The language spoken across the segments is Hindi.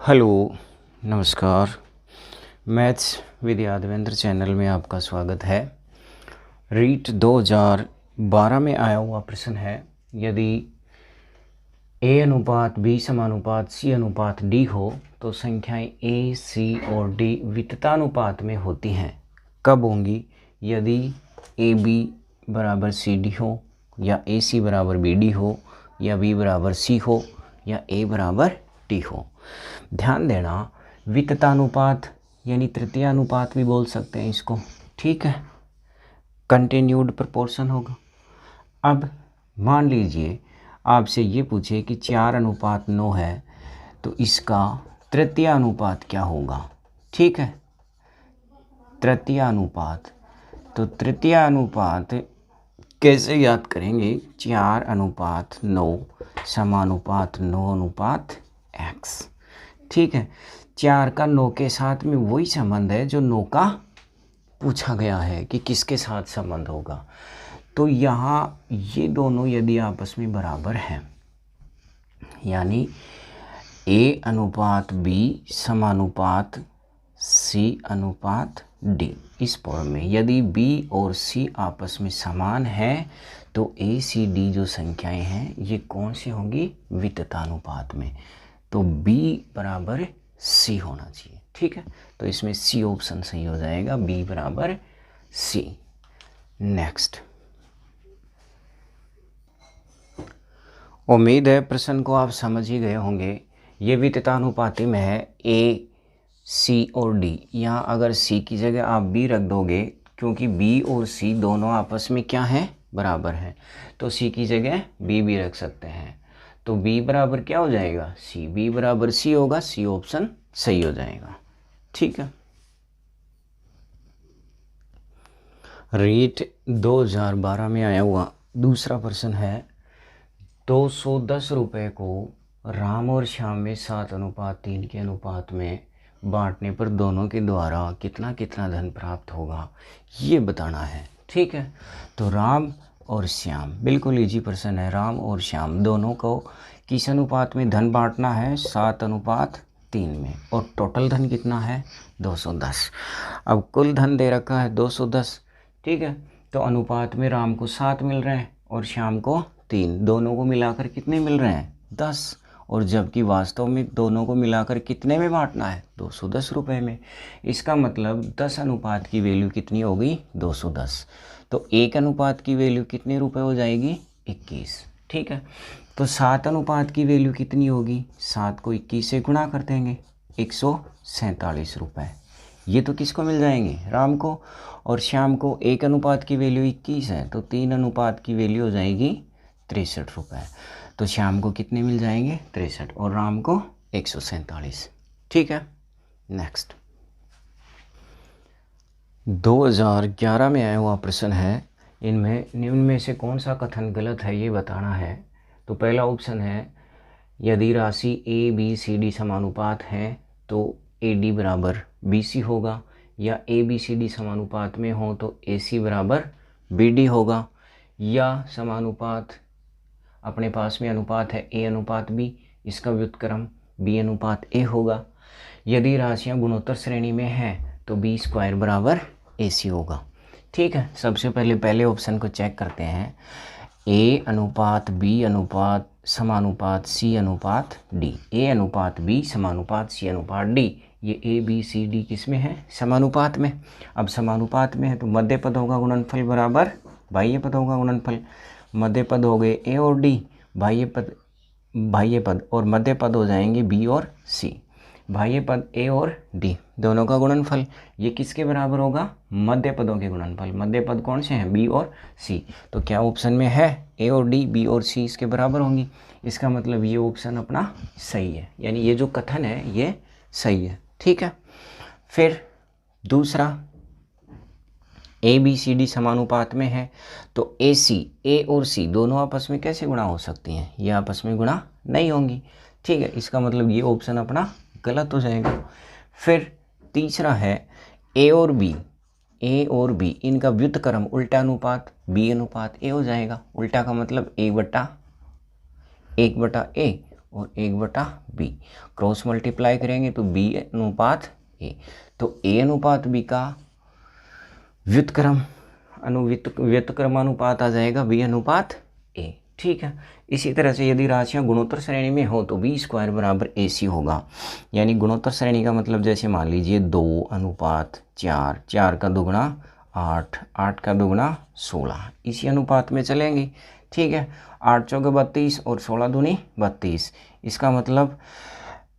हेलो, नमस्कार। मैथ्स विद यादवेंद्र चैनल में आपका स्वागत है। रीट 2012 में आया हुआ प्रश्न है, यदि ए अनुपात बी समानुपात सी अनुपात डी हो तो संख्याएं ए सी और डी विततानुपात में होती हैं, कब होंगी? यदि ए बी बराबर सी डी हो, या ए सी बराबर बी डी हो, या बी बराबर सी हो, या ए बराबर डी हो। ध्यान देना, विततानुपात यानी तृतीय अनुपात भी बोल सकते हैं इसको, ठीक है। कंटिन्यूड प्रोपोर्शन होगा। अब मान लीजिए आपसे ये पूछे कि 4:9 है तो इसका तृतीय अनुपात क्या होगा, ठीक है। तृतीय अनुपात, तो तृतीय अनुपात कैसे याद करेंगे? 4:9 समानुपात 9:x, ठीक है। 4 का 9 के साथ में वही संबंध है जो 9 का पूछा गया है कि किसके साथ संबंध होगा। तो यहाँ ये दोनों यदि आपस में बराबर हैं, यानी ए अनुपात बी समानुपात सी अनुपात डी, इस फॉर्म में यदि बी और सी आपस में समान हैं तो ए सी डी जो संख्याएं हैं ये कौन सी होंगी? विततानुपात में। तो b बराबर c होना चाहिए, ठीक है। तो इसमें c ऑप्शन सही हो जाएगा, b बराबर c। नेक्स्ट, उम्मीद है प्रश्न को आप समझ ही गए होंगे। ये विततानुपाती में है a, c और d। यहाँ अगर c की जगह आप b रख दोगे, क्योंकि b और c दोनों आपस में क्या हैं? बराबर हैं, तो c की जगह b भी रख सकते हैं। तो b बराबर क्या हो जाएगा? c। b बराबर c होगा, c ऑप्शन सही हो जाएगा, ठीक है। रीट 2012 में आया हुआ दूसरा प्रश्न है, 210 रुपये को राम और श्याम में 7:3 के अनुपात में बांटने पर दोनों के द्वारा कितना कितना धन प्राप्त होगा, ये बताना है, ठीक है। तो राम और श्याम, बिल्कुल इजी प्रश्न है। राम और श्याम दोनों को किस अनुपात में धन बांटना है? 7:3 में। और टोटल धन कितना है? 210। अब कुल धन दे रखा है 210, ठीक है। तो अनुपात में राम को 7 मिल रहे हैं और श्याम को 3, दोनों को मिलाकर कितने मिल रहे हैं? 10। और जबकि वास्तव में दोनों को मिलाकर कितने में बांटना है? 210 रुपये में। इसका मतलब 10 अनुपात की वैल्यू कितनी होगी? 210। तो 1 अनुपात की वैल्यू कितने रुपए हो जाएगी? 21, ठीक है। तो 7 अनुपात की वैल्यू कितनी होगी? 7 को 21 से गुणा कर देंगे, 147 रुपये। ये तो किसको मिल जाएंगे? राम को। और श्याम को 1 अनुपात की वैल्यू 21 है, तो 3 अनुपात की वैल्यू हो जाएगी 63 रुपये। तो श्याम को कितने मिल जाएंगे? 63, और राम को 147, ठीक है। नेक्स्ट, 2011 में आया हुआ प्रश्न है, इनमें निम्न में से कौन सा कथन गलत है ये बताना है। तो पहला ऑप्शन है, यदि राशि ए बी सी डी समानुपात है तो ए डी बराबर बी सी होगा, या ए बी सी डी समानुपात में हो तो ए सी बराबर बी डी होगा, या समानुपात अपने पास में अनुपात है ए अनुपात बी, इसका व्युत्क्रम बी अनुपात ए होगा। यदि राशियां गुणोत्तर श्रेणी में हैं तो बी स्क्वायर बराबर ए सी होगा, ठीक है। सबसे पहले पहले ऑप्शन को चेक करते हैं, ए अनुपात बी अनुपात समानुपात सी अनुपात डी। ए अनुपात बी समानुपात सी अनुपात डी, ये ए बी सी डी किस में है? समानुपात में। अब समानुपात में है तो मध्य पद होगा गुणनफल बराबर बाह्य पद होगा गुणनफल। मध्य पद हो गए ए और डी, बाह्य पद और मध्य पद हो जाएंगे बी और सी। बाह्य पद ए और डी दोनों का गुणनफल, ये किसके बराबर होगा? मध्य पदों के गुणनफल। मध्य पद कौन से हैं? बी और सी। तो क्या ऑप्शन में है? ए और डी, बी और सी इसके बराबर होंगी। इसका मतलब ये ऑप्शन अपना सही है, यानी ये जो कथन है ये सही है, ठीक है। फिर दूसरा, ए बी सी डी समानुपात में है तो ए सी, ए और सी दोनों आपस में कैसे गुणा हो सकती हैं? ये आपस में गुणा नहीं होंगी, ठीक है। इसका मतलब ये ऑप्शन अपना गलत हो जाएगा। फिर तीसरा है, ए और बी इनका व्युत्क्रम उल्टा अनुपात बी अनुपात ए हो जाएगा। उल्टा का मतलब 1/1 ए और 1/b, क्रॉस मल्टीप्लाई करेंगे तो b अनुपात a, तो a अनुपात b का व्युत्क्रमानुपात आ जाएगा b अनुपात a। ठीक है। इसी तरह से यदि राशियां गुणोत्तर श्रेणी में हो तो b² बराबर ac होगा। यानी गुणोत्तर श्रेणी का मतलब जैसे मान लीजिए 2:4, 4 का दुगुना 8, 8 का दुगुना 16, इसी अनुपात में चलेंगे। ठीक है। 8 चौके 32 और 16 दूनी 32। इसका मतलब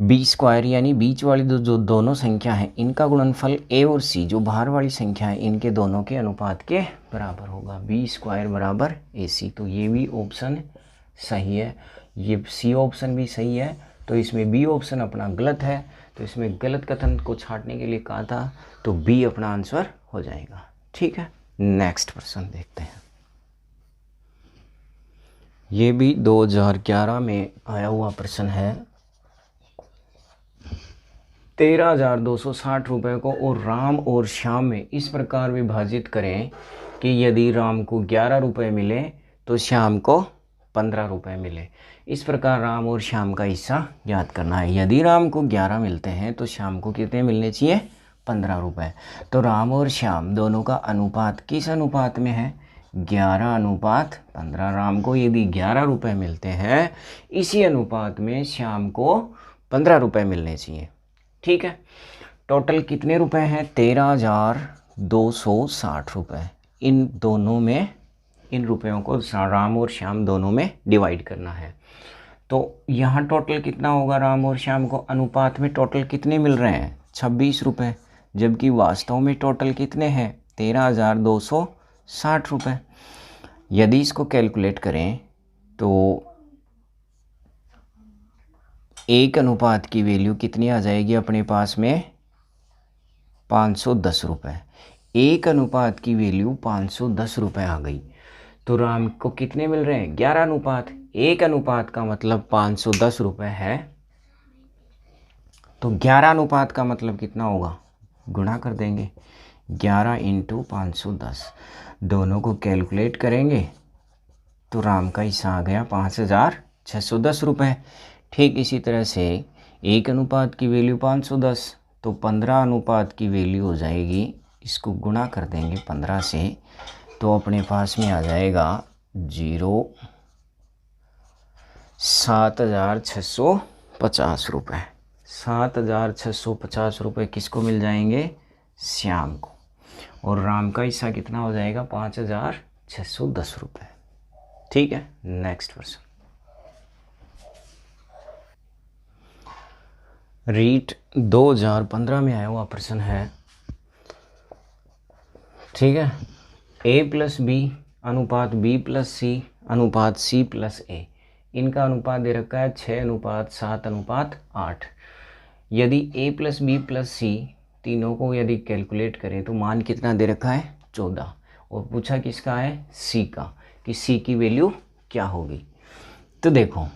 b² यानी बीच वाली जो दोनों संख्या हैं इनका गुणनफल a और c जो बाहर वाली संख्या है इनके दोनों के अनुपात के बराबर होगा। b² बराबर ac। तो ये भी ऑप्शन सही है, ये सी ऑप्शन भी सही है। तो इसमें बी ऑप्शन अपना गलत है, तो इसमें गलत कथन को छांटने के लिए कहा था, तो बी अपना आंसर हो जाएगा। ठीक है। नेक्स्ट प्रश्न देखते हैं। ये भी 2011 में आया हुआ प्रश्न है। 13,260 रुपये को और राम और श्याम में इस प्रकार विभाजित करें कि यदि राम को 11 रुपये मिले तो श्याम को 15 रुपये मिले। इस प्रकार राम और श्याम का हिस्सा ज्ञात करना है। यदि राम को 11 मिलते हैं तो श्याम को कितने मिलने चाहिए? 15 रुपये। तो राम और श्याम दोनों का अनुपात किस अनुपात में है? 11:15। राम को यदि 11 रुपये मिलते हैं, इसी अनुपात में श्याम को 15 रुपये मिलने चाहिए। ठीक है। टोटल कितने रुपए हैं? 13,260 रुपये। इन दोनों में, इन रुपयों को राम और श्याम दोनों में डिवाइड करना है। तो यहाँ टोटल कितना होगा? राम और श्याम को अनुपात में टोटल कितने मिल रहे हैं? 26 रुपये। जबकि वास्तव में टोटल कितने हैं? 13,260 रुपये। यदि इसको कैलकुलेट करें तो 1 अनुपात की वैल्यू कितनी आ जाएगी अपने पास में? 510 रुपये। 1 अनुपात की वैल्यू 510 रुपये आ गई। तो राम को कितने मिल रहे हैं? 11 अनुपात। 1 अनुपात का मतलब 510 रुपये है, तो 11 अनुपात का मतलब कितना होगा? गुणा कर देंगे 11 × 510। दोनों को कैलकुलेट करेंगे तो राम का हिस्सा आ गया 5,610 रुपये। ठीक इसी तरह से 1 अनुपात की वैल्यू 510, तो 15 अनुपात की वैल्यू हो जाएगी, इसको गुणा कर देंगे 15 से, तो अपने पास में आ जाएगा 7,650 रुपये। 7,650 रुपये किसको मिल जाएंगे? श्याम को। और राम का हिस्सा कितना हो जाएगा? 5,610 रुपये। ठीक है। नेक्स्ट प्रश्न। रीट 2015 में आया हुआ प्रश्न है। ठीक है। a+b अनुपात b+c अनुपात c+a, इनका अनुपात दे रखा है 6:7:8। यदि a+b+c तीनों को यदि कैलकुलेट करें तो मान कितना दे रखा है? 14। और पूछा किसका है? c का, कि c की वैल्यू क्या होगी। तो देखो,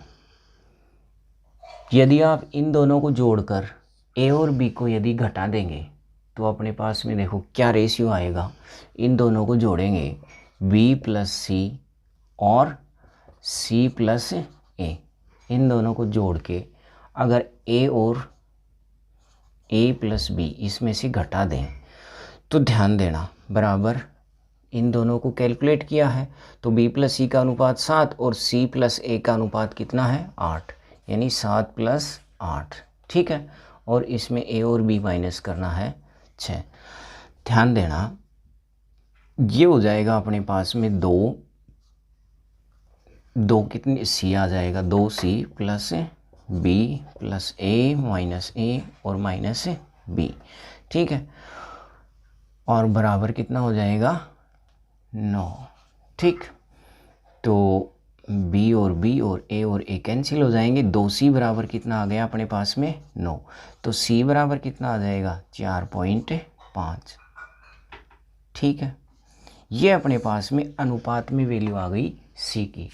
यदि आप इन दोनों को जोड़कर a और b को यदि घटा देंगे तो अपने पास में देखो क्या रेशियो आएगा। इन दोनों को जोड़ेंगे b+c और c+a, इन दोनों को जोड़ के अगर a और a+b इसमें से घटा दें तो ध्यान देना बराबर इन दोनों को कैलकुलेट किया है तो b+c का अनुपात 7 और c+a का अनुपात कितना है? 8, यानी 7+8। ठीक है। और इसमें a और b माइनस करना है 6। ध्यान देना, ये हो जाएगा अपने पास में 2 कितनी c आ जाएगा? 2c + b + a - a और -b। ठीक है। और बराबर कितना हो जाएगा? 9। ठीक। तो b और b और a और a कैंसिल हो जाएंगे। 2c बराबर कितना आ गया अपने पास में? 9। तो c बराबर कितना आ जाएगा? 4.5। ठीक है। ये अपने पास में अनुपात में वैल्यू आ गई c की।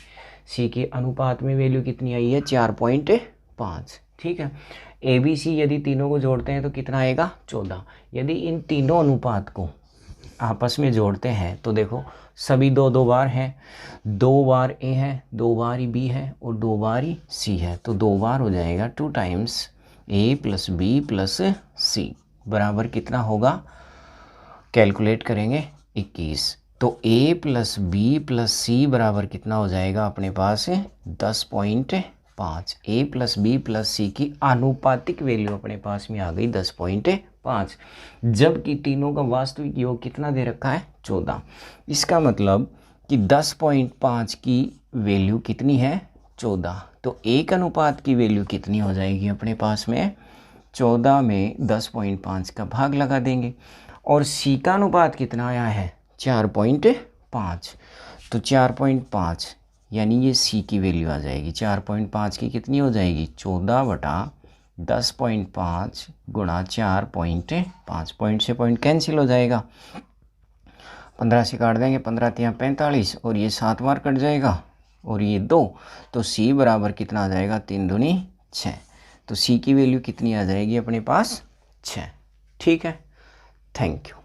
c के अनुपात में वैल्यू कितनी आई है? 4.5। ठीक है। a b c यदि तीनों को जोड़ते हैं तो कितना आएगा? 14। यदि इन तीनों अनुपात को आपस में जोड़ते हैं तो देखो सभी दो दो बार हैं, 2 बार ए है, 2 बार बी है और 2 बार सी है, तो 2 बार हो जाएगा 2 टाइम्स ए प्लस बी प्लस सी बराबर कितना होगा, कैलकुलेट करेंगे 21। तो a प्लस बी प्लस सी बराबर कितना हो जाएगा अपने पास 10.5। a प्लस बी प्लस सी की आनुपातिक वैल्यू अपने पास में आ गई 10.5, जबकि तीनों का वास्तविक योग कितना दे रखा है 14। इसका मतलब कि 10.5 की वैल्यू कितनी है 14, तो एक अनुपात की वैल्यू कितनी हो जाएगी अपने पास में 14 में 10.5 का भाग लगा देंगे, और सी का अनुपात कितना आया है 4.5, तो 4.5 यानी ये सी की वैल्यू आ जाएगी 4.5 की कितनी हो जाएगी 14/10.5 गुणा 4.5, पॉइंट से पॉइंट कैंसिल हो जाएगा, 15 से काट देंगे, 15 तिया 45 और ये 7 बार कट जाएगा और ये 2, तो सी बराबर कितना आ जाएगा 3 दूनी 6, तो सी की वैल्यू कितनी आ जाएगी अपने पास 6। ठीक है, थैंक यू।